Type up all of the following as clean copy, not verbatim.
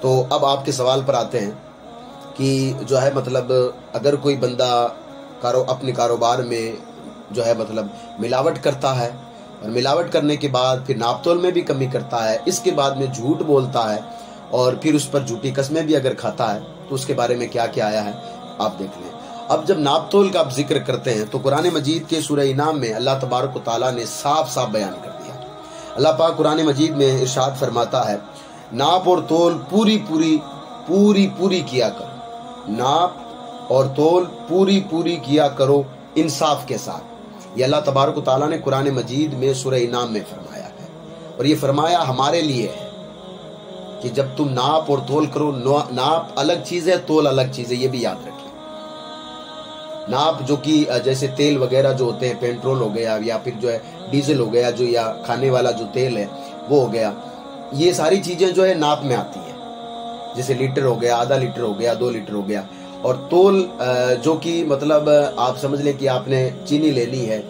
تو اب آپ کے سوال پر آتے ہیں کہ جو ہے مطلب اگر کوئی بندہ اپنے کاروبار میں جو ہے مطلب ملاوٹ کرتا ہے اور ملاوٹ کرنے کے بعد پھر ناپ تول میں بھی کمی کرتا ہے، اس کے بعد میں جھوٹ بولتا ہے اور پھر اس پر جھوٹی قسمیں بھی اگر کھاتا ہے تو اس کے بارے میں کیا کیا آیا ہے آپ دیکھ لیں۔ اب جب ناپ تول کا آپ ذکر کرتے ہیں تو قرآن مجید کے سورہ انعام میں اللہ تبارک و تعالیٰ نے صاف صاف بیان کر دیا۔ اللہ پاک قرآن مجید میں ارشاد فرماتا ہے ناپ اور تول پوری کیا کرو، ناپ اور تول پوری کیا کرو انصاف کے ساتھ۔ یہ اللہ تبارک و تعالیٰ نے قرآن مجید میں سورہ انعام میں فرمایا ہے، اور یہ فرمایا ہمارے لیے ہے کہ جب تم ناپ اور تول کرو، ناپ الگ چیز ہے، تول الگ چیز ہے، یہ بھی یاد رکھیں۔ ناپ جو کہ جیسے تیل وغیرہ جو ہوتے ہیں، پینٹرول ہو گیا یا پھر جو ہے ڈیزل ہو گیا، جو یا کھانے والا جو تیل ہے وہ ہو گیا، یہ ساری چیزیں جو ہے ناپ میں آتی ہے، جیسے لیٹر ہو گیا، آدھا لیٹر ہو گیا، 2 لیٹر ہو گیا۔ اور تول جو کہ مطلب آپ سمجھ لیں کہ آپ نے چینی لینی ہے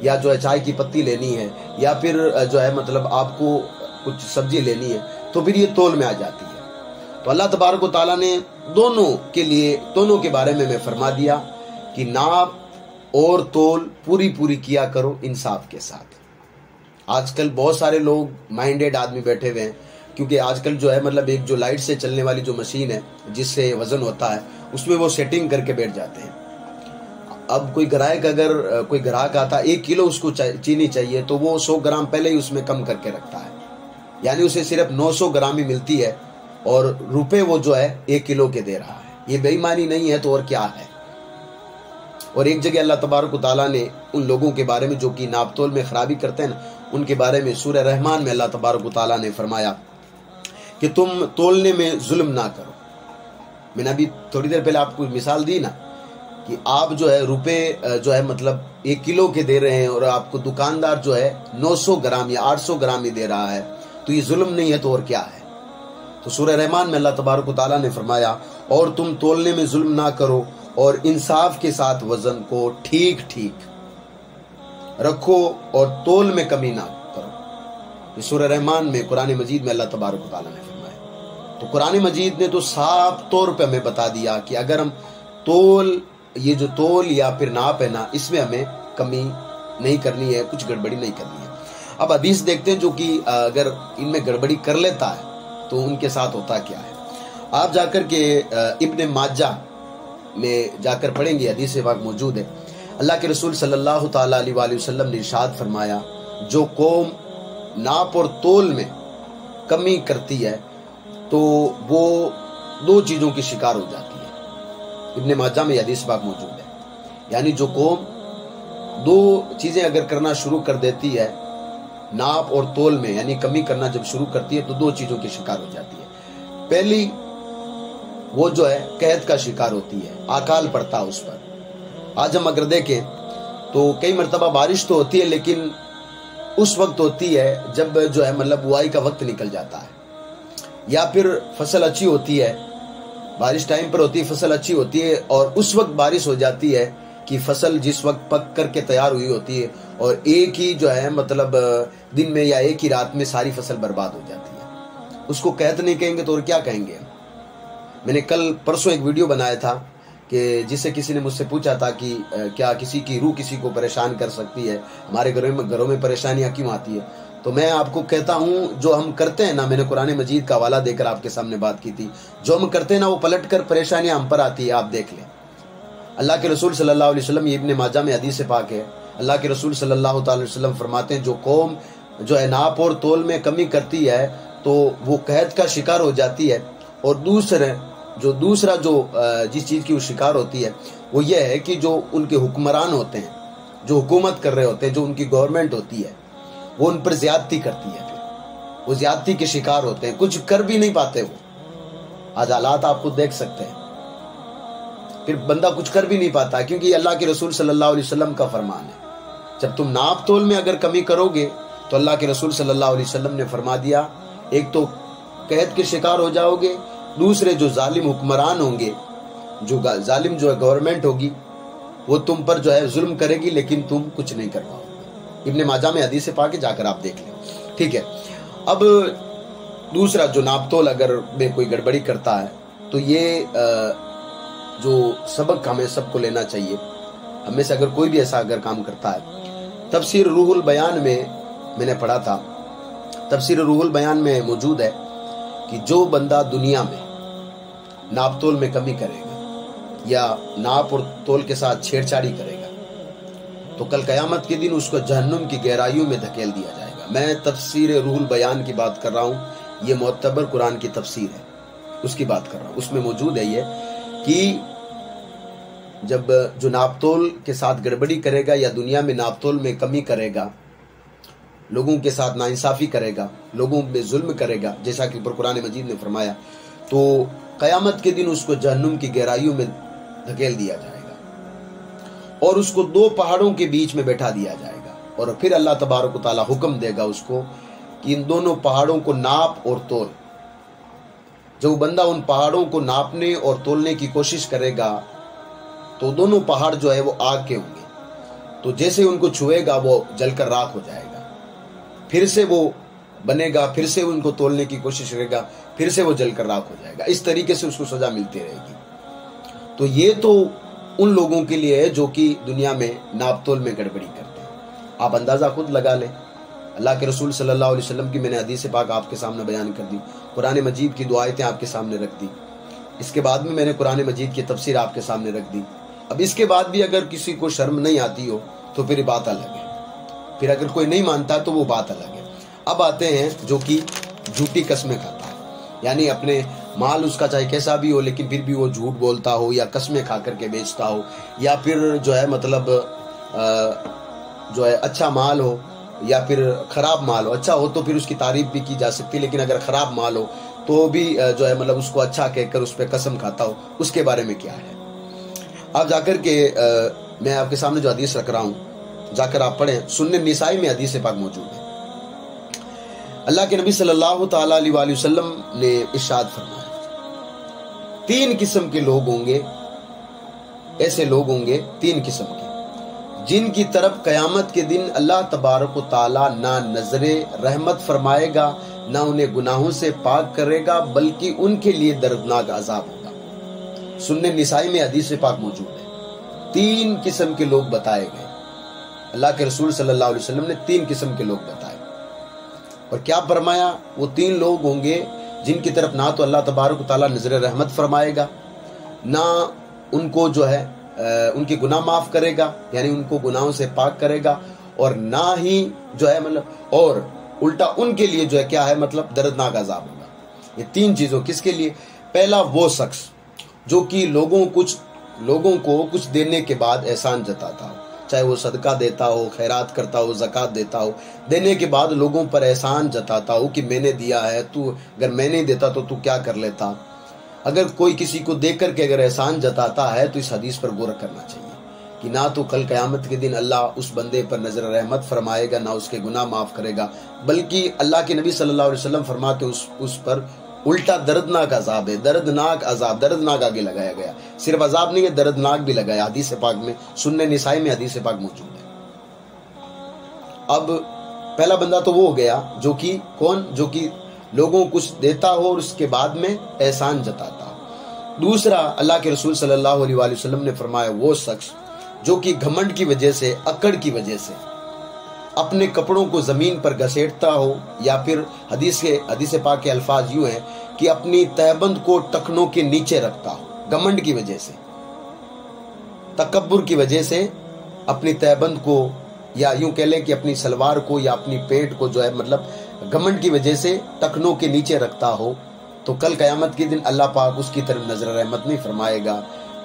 یا جو ہے چائے کی پتی لینی ہے یا پھر جو ہے مطلب آپ کو کچھ سبزی لینی ہے تو پھر یہ تول میں آ جاتی ہے۔ تو اللہ تبارک و تعالیٰ نے دونوں کے بارے میں فرما دیا کہ ناپ اور تول پوری کیا کرو انصاف کے ساتھ۔ آج کل بہت سارے لوگ مائنڈیڈ آدمی بیٹھے ہوئے ہیں، کیونکہ آج کل جو ہے مطلب ایک جو لائٹ سے چلنے والی جو مشین ہے جس سے وزن ہوتا ہے اس میں وہ سیٹنگ کر کے بیٹھ جاتے ہیں۔ اب کوئی گراہک آتا ہے 1 کلو اس کو چینی چاہیے تو وہ 100 گرام پہلے ہی اس میں کم کر کے رکھتا ہے، یعنی اسے صرف 900 گرام ہی ملتی ہے اور روپے وہ جو ہے 1 کلو کے دے رہا ہے۔ یہ بے ایمانی نہیں ہے تو اور کیا ہے؟ اور ایک جگہ اللہ تبارک و تعالیٰ نے ان لوگوں کے بارے میں جو کہ ناپ تول میں خرابی کرتے ہیں نا، ان کے بارے میں سورہ رحمان میں اللہ تبارک و تعالیٰ نے فرمایا کہ تم تولنے میں ظلم نہ کرو۔ میں نے ابھی تھوڑی دیر پہلے آپ کو مثال دی نا کہ آپ جو ہے روپے جو ہے مطلب 1 کلو کے دے رہے ہیں اور آپ کو دکاندار جو ہے 900 گرام یا 800 گرام ہی دے رہا ہے، تو یہ ظلم نہیں ہے تو اور کیا ہے؟ تو سورہ رحمان میں اللہ تبارک و تعالیٰ نے فرمایا اور تم تولنے میں ظلم نہ کرو اور انصاف کے ساتھ وزن کو ٹھیک رکھو اور تول میں کمی نہ کرو۔ یہ سورہ رحمان میں قرآن مجید میں اللہ تبارک و تعالیٰ نے فرمایا۔ تو قرآن مجید نے تو صاف طور پہ ہمیں بتا دیا کہ اگر ہم یہ جو تول یا پھر ناپ ہے نا، اس میں ہمیں کمی نہیں کرنی ہے، کچھ گڑبڑی نہیں کرنی ہے۔ اب حدیث دیکھتے ہیں جو کہ اگر ان میں گڑبڑی کر لیتا ہے تو ان کے ساتھ ہوتا کیا ہے۔ آپ جا کر کے ابن ماجہ میں جا کر پڑھیں گے، حدیث پاک موجود ہے۔ اللہ کے رسول صلی اللہ تعالیٰ علیہ وآلہ وسلم نے ارشاد فرمایا جو قوم ناپ اور تول میں کمی کرتی ہے تو وہ 2 چیزوں کی شکار ہو جاتی ہے۔ ابن ماجہ میں حدیث پاک موجود ہے، یعنی جو قوم 2 چیزیں اگر کرنا شروع کر دیتی ہے ناپ اور تول میں، یعنی کمی کرنا جب شروع کرتی ہے تو 2 چیزوں کی شکار ہو جاتی ہے۔ پہلی وہ جو ہے قحط کا شکار ہوتی ہے، اکال پڑتا ہے اس پر۔ آج ہم اگر دیکھیں تو کئی مرتبہ بارش تو ہوتی ہے لیکن اس وقت ہوتی ہے جب جو ہے مطلب بوائی کا وقت نکل جاتا ہے، یا پھر فصل اچھی ہوتی ہے، بارش ٹائم پر ہوتی ہے، فصل اچھی ہوتی ہے اور اس وقت بارش ہو جاتی ہے کہ فصل جس وقت پک کر کے تیار ہوئی ہوتی ہے اور ایک ہی جو ہے مطلب دن میں یا ایک ہی رات میں ساری فصل برباد ہو جاتی ہے۔ اس کو قحط نہیں کہیں گے تو اور کیا کہیں گے؟ میں نے کل پرسوں ایک ویڈیو بنایا تھا کہ جس سے کسی نے مجھ سے پوچھا تھا کہ کیا کسی کی روح کسی کو پریشان کر سکتی ہے، ہمارے گھروں میں پریشانیاں کیوں آتی ہے؟ تو میں آپ کو کہتا ہوں جو ہم کرتے ہیں نا، میں نے قرآن مجید کا حوالہ دے کر آپ کے سامنے بات کی تھی، جو ہم کرتے ہیں نا وہ پلٹ کر پریشانیاں ہم پر آتی ہے۔ آپ دیکھ لیں اللہ کے رسول صلی اللہ علیہ وسلم، یہ ابن ماجہ میں حدیث پاک ہے، اللہ کے رسول صلی اللہ تعالی وسلم فرماتے ہیں جو قوم جو ہے ناپ اور تول میں کمی کرتی ہے تو وہ قحط کا شکار ہو جاتی ہے، اور دوسرا جو جس چیز کی وہ شکار ہوتی ہے وہ یہ ہے کہ جو ان کے حکمران ہوتے ہیں، جو حکومت کر رہے ہوتے ہیں، جو ان کی گورنمنٹ ہوتی ہے، وہ ان پر زیادتی کرتی ہے، پھر وہ زیادتی کے شکار ہوتے ہیں، کچھ کر بھی نہیں پاتے۔ وہ آج حالات آپ خود دیکھ سکتے ہیں، پھر بندہ کچھ کر بھی نہیں پاتا، کیونکہ یہ اللہ کے رسول صلی اللہ علیہ وسلم کا فرمان ہے۔ جب تم ناپ تول میں اگر کمی کرو گے تو اللہ کے رسول صلی اللہ علیہ وسلم نے فرما دیا ایک تو قحط کے شکار ہو جاؤ گے، دوسرے جو ظالم حکمران ہوں گے، جو ظالم جو ہے گورنمنٹ ہوگی، وہ تم پر جو ہے ظلم کرے گی لیکن تم کچھ نہیں کر پاؤ گے۔ ابن ماجہ میں حدیث پاک ہے، جا کر آپ دیکھ لیں، ٹھیک ہے۔ اب دوسرا جو ناپ تول اگر میں کوئی گڑبڑی کرتا ہے تو یہ جو سبق ہمیں سب کو لینا چاہیے، ہمیں سے اگر کوئی بھی ایسا اگر کام کرتا ہے۔ تفسیر روح البیان میں نے پڑھا تھا، تفسیر روح البیان میں موجود ہے کہ جو بندہ دنیا میں ناپ تول میں کمی کرے گا یا ناپ اور تول کے ساتھ چھیڑ چھاڑی کرے گا تو کل قیامت کے دن اس کو جہنم کی گہرائیوں میں دھکیل دیا جائے گا۔ میں تفسیر روح البیان کی بات کر رہا ہوں، یہ معتبر قرآن کی تفسیر ہے، اس کی بات کر رہا ہوں۔ اس میں موجود ہے یہ کہ جب جو ناپ تول کے ساتھ گڑبڑی کرے گا یا دنیا میں ناپ تول میں کمی کرے گا، لوگوں کے ساتھ ناانصافی کرے گا، لوگوں میں ظلم کرے گا، جیسا کہ اوپر قرآن مجید نے فرمایا، تو قیامت کے دن اس کو جہنم کی گہرائیوں میں دھکیل دیا جائے گا اور اس کو 2 پہاڑوں کے بیچ میں بیٹھا دیا جائے گا، اور پھر اللہ تبارک و تعالی حکم دے گا اس کو کہ ان دونوں پہاڑوں کو ناپ اور تول۔ جو بندہ ان پہاڑوں کو ناپنے اور تولنے کی کوشش کرے گا تو دونوں پہاڑ جو ہے وہ آگ کے ہوں گے، تو جیسے ان کو چھوئے گا وہ جل کر راکھ ہو جائے گا، پھر سے وہ بنے گا، پھر سے ان کو تولنے کی کوشش کرے گا، پھر سے وہ جل کر راکھ ہو جائے گا۔ اس طریقے سے اس کو سزا ملتی رہے گی۔ تو یہ تو ان لوگوں کے لیے ہے جو کہ دنیا میں ناپ تول میں گڑبڑی کرتے ہیں۔ آپ اندازہ خود لگا لیں، اللہ کے رسول صلی اللہ علیہ وسلم کی میں نے حدیث پاک آپ کے سامنے بیان کر دی، قرآن مجید کی 2 آیتیں آپ کے سامنے رکھ دی، اس کے بعد میں نے قرآن مجید کی تفسیر آپ کے سامنے رکھ دی۔ اب اس کے بعد بھی اگر کسی کو شرم نہیں آتی ہو تو پھر بات الگ ہے، پھر اگر کوئی نہیں مانتا تو وہ بات الگ ہے۔ اب آتے ہیں جو کہ جھوٹی قسمیں کھاتا ہے، یعنی اپنے مال اس کا چاہے کیسا بھی ہو لیکن پھر بھی وہ جھوٹ بولتا ہو یا قسمیں کھا کر کے بیچتا ہو، یا پھر جو ہے مطلب جو ہے اچھا مال ہو یا پھر خراب مال ہو، اچھا ہو تو پھر اس کی تعریف بھی کی جا سکتی، لیکن اگر خراب مال ہو تو بھی جو ہے مطلب اس کو اچھا کہہ کر اس پہ قسم کھاتا ہو، اس کے بارے میں کیا ہے۔ آپ جا کر کے میں آپ کے سامنے جو حدیث رکھ رہا ہوں جا کر آپ پڑھیں، سنن نسائی میں حدیث پاک موجود ہے۔ اللہ کے نبی صلی اللہ تعالی علیہ وآلہ وسلم نے ارشاد فرمایا 3 قسم کے لوگ ہوں گے، ایسے لوگ ہوں گے 3 قسم کے، جن کی طرف قیامت کے دن اللہ تبارک و تعالی نہ نظر رحمت فرمائے گا، نہ انہیں گناہوں سے پاک کرے گا، بلکہ ان کے لیے دردناک عذاب ہوگا۔ سنن نسائی میں حدیث پاک موجود ہے، 3 قسم کے لوگ بتائے گئے۔ اللہ کے رسول صلی اللہ علیہ وسلم نے 3 قسم کے لوگ بتائے، اور کیا فرمایا؟ وہ 3 لوگ ہوں گے جن کی طرف نہ تو اللہ تبارک و تعالیٰ نظر رحمت فرمائے گا، نہ ان کو جو ہے ان کے گناہ معاف کرے گا، یعنی ان کو گناہوں سے پاک کرے گا، اور نہ ہی جو ہے مطلب اور الٹا ان کے لیے جو ہے کیا ہے مطلب دردناک عذاب ہوگا۔ یہ 3 چیزوں کس کے لیے؟ پہلا وہ شخص جو کہ لوگوں کو کچھ دینے کے بعد احسان جتاتا ہو، چاہے وہ صدقہ دیتا ہو، خیرات کرتا ہو، زکوٰۃ دیتا ہو، دینے کے بعد لوگوں پر احسان جتاتا ہو کہ میں نے دیا ہے، تو اگر میں نہیں دیتا تو کیا کر لیتا۔ اگر کوئی کسی کو دے کر کے اگر احسان جتاتا ہے تو اس حدیث پر غور کرنا چاہیے کہ نہ تو کل قیامت کے دن اللہ اس بندے پر نظر رحمت فرمائے گا، نہ اس کے گناہ معاف کرے گا، بلکہ اللہ کے نبی صلی اللہ علیہ وسلم فرماتے اس پر الٹا دردناک عذاب ہے، دردناک عذاب، دردناک آگے لگایا گیا، صرف عذاب نہیں ہے دردناک بھی لگایا، حدیث پاک میں سنن نسائی میں حدیث پاک موجود ہے۔ اب پہلا بندہ تو وہ ہو گیا جو کہ کون؟ جو کہ لوگوں کو کچھ دیتا ہو اور اس کے بعد میں احسان جتاتا ہو۔ دوسرا اللہ کے رسول صلی اللہ علیہ وآلہ وسلم نے فرمایا وہ شخص جو کہ گھمنڈ کی وجہ سے، اکڑ کی وجہ سے اپنے کپڑوں کو زمین پر گھسیٹتا ہو، یا پھر حدیث پاک کے الفاظ یوں ہیں کہ اپنی تہبند کو ٹخنوں کے نیچے رکھتا ہو، گھمنڈ کی وجہ سے، تکبر کی وجہ سے اپنی تہبند کو، یا یوں کہہ لیں کہ اپنی سلوار کو یا اپنی پیٹ کو جو ہے مطلب گھمنڈ کی وجہ سے ٹخنوں کے نیچے رکھتا ہو، تو کل قیامت کے دن اللہ پاک اس کی طرف نظر رحمت نہیں فرمائے گا،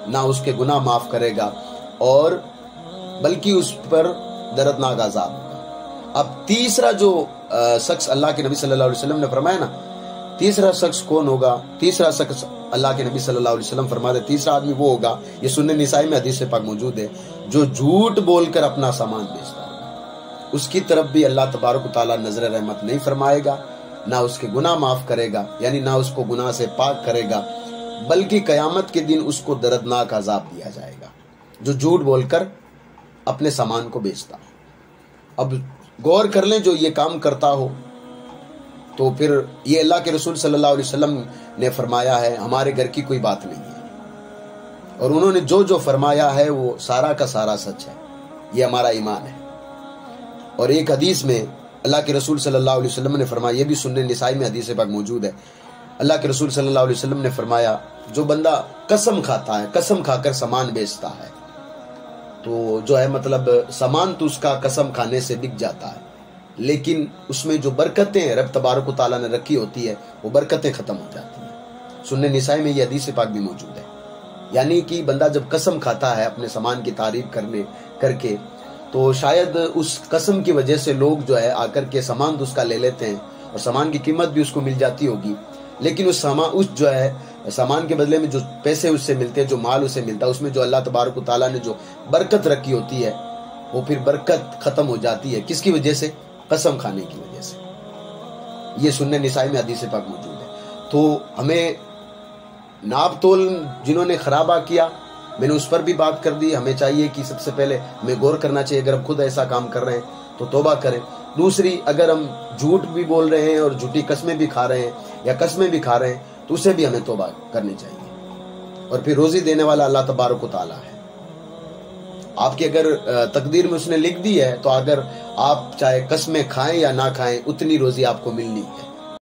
نہ اس کے گناہ معاف کرے گا، اور بلکہ اس پر دردناک عذاب ہوگا۔ اب تیسرا جو شخص اللہ کے نبی صلی اللہ علیہ وسلم نے فرمایا نا، تیسرا شخص کون ہوگا؟ تیسرا شخص اللہ کے نبی صلی اللہ علیہ وسلم فرماتے تیسرا آدمی وہ ہوگا، یہ سنن نسائی میں حدیث پاک موجود ہے، جو جھوٹ بول کر اپنا سامان بیچتا ہوگا، اس کی طرف بھی اللہ تبارک و تعالیٰ نظر رحمت نہیں فرمائے گا، نہ اس کے گناہ معاف کرے گا، یعنی نہ اس کو گناہ سے پاک کرے گا، بلکہ قیامت کے دن اس کو دردناک عذاب دیا جائے گا، جو جھوٹ بول کر اپنے سامان کو بیچتا ہو۔ اب غور کر لیں جو یہ کام کرتا ہو تو پھر یہ اللہ کے رسول صلی اللہ علیہ وسلم نے فرمایا ہے، ہمارے گھر کی کوئی بات نہیں ہے، اور انہوں نے جو جو فرمایا ہے وہ سارا کا سارا سچ ہے، یہ ہمارا ایمان ہے۔ اور ایک حدیث میں اللہ کے رسول صلی اللہ علیہ وسلم نے فرمایا، یہ بھی سنن نسائی میں حدیث پاک موجود ہے، اللہ کے رسول صلی اللہ علیہ وسلم نے فرمایا جو بندہ قسم کھاتا ہے، قسم کھا کر سامان بیچتا ہے، تو جو ہے مطلب سامان تو اس کا قسم کھانے سے بک جاتا ہے، لیکن اس میں جو برکتیں رب تبارک و تعالیٰ نے رکھی ہوتی ہے وہ برکتیں ختم ہو جاتی ہیں۔ سنن نسائی میں یہ حدیث پاک بھی موجود ہے، یعنی کہ بندہ جب قسم کھاتا ہے اپنے سامان کی تعریف کر کے، تو شاید اس قسم کی وجہ سے لوگ جو ہے آ کر کے سامان تو اس کا لے لیتے ہیں، اور سامان کی قیمت بھی اس کو مل جاتی ہوگی، لیکن اس جو ہے سامان کے بدلے میں جو پیسے اس سے ملتے ہیں، جو مال اسے ملتا ہے، اس میں جو اللہ تبارک و تعالیٰ نے جو برکت رکھی ہوتی ہے وہ پھر برکت ختم ہو جاتی ہے۔ کس کی وجہ سے؟ قسم کھانے کی وجہ سے۔ یہ سنن نسائی میں حدیث پاک موجود ہے۔ تو ہمیں ناپ تول جنہوں نے خرابہ کیا، میں نے اس پر بھی بات کر دی، ہمیں چاہیے کہ سب سے پہلے ہمیں غور کرنا چاہیے، اگر ہم خود ایسا کام کر رہے ہیں تو توبہ کریں۔ دوسری، اگر ہم جھوٹ بھی بول رہے ہیں اور جھوٹی قسمیں بھی کھا رہے ہیں یا قسمیں بھی کھا رہے ہیں تو اسے بھی ہمیں توبہ کرنی چاہیے۔ اور پھر روزی دینے والا اللہ تبارک و تعالیٰ ہے، آپ کی اگر تقدیر میں اس نے لکھ دی ہے تو اگر آپ چاہے قسمیں کھائیں یا نہ کھائیں اتنی روزی آپ کو ملنی ہے۔